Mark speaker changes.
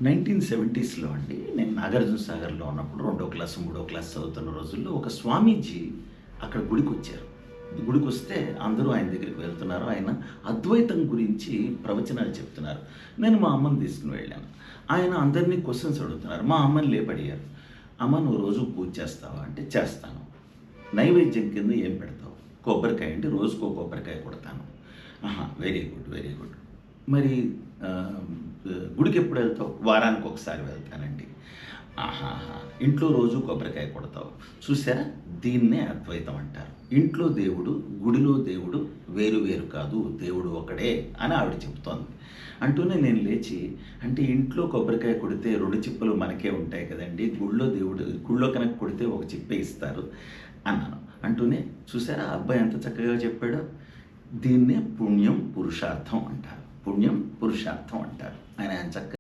Speaker 1: 1970స్‌లో అండి. నేను నాగార్జున సాగర్‌లో ఉన్నప్పుడు రెండో క్లాస్, మూడో క్లాస్ చదువుతున్న రోజుల్లో ఒక స్వామీజీ అక్కడ గుడికొచ్చారు. గుడికొస్తే అందరూ ఆయన దగ్గరికి వెళ్తున్నారు. ఆయన అద్వైతం గురించి ప్రవచనాలు చెప్తున్నారు. నేను మా అమ్మని తీసుకొని వెళ్ళాను. ఆయన అందరిని క్వెషన్స్ అడుగుతున్నారు. మా అమ్మని లేపడిగారు. "అమ్మ నువ్వు రోజు పూజ చేస్తావా?" అంటే "చేస్తాను." "నైవేద్యం కింద ఏం పెడతావు?" "కొబ్బరికాయ అండి. రోజుకో కొబ్బరికాయ కొడతాను." "ఆహా! Very good. Very good. మరి ఆహ్, గుడికెప్పుడు వెళ్తావు?" "వారానికి ఒకసారి వెళ్తానండి." "ఆహాహా! ఇంట్లో రోజు కొబ్బరికాయ కొడతావు." చూసారా? దీన్నే అద్వైతం అంటారు. ఇంట్లో దేవుడు, గుడిలో దేవుడు వేరు వేరు కాదు. దేవుడు ఒకడే అని ఆవిడ చెప్తోంది. అంటూనే నేను లేచి, "అంటే ఇంట్లో కొబ్బరికాయ కొడితే 2 చిప్పలు మనకే ఉంటాయి కదండీ! గుడిలో కనుక కొడితే ఒక చిప్పే ఇస్తారు" అన్నాను. అంటూనే చూసారా ఆ అబ్బాయి ఎంత చక్కగా చెప్పాడో? దీన్నే పుణ్యం, పురుషార్థం అంటారు. పుణ్యం, పురుషార్థం అంటారు. ఆయన చక్కగా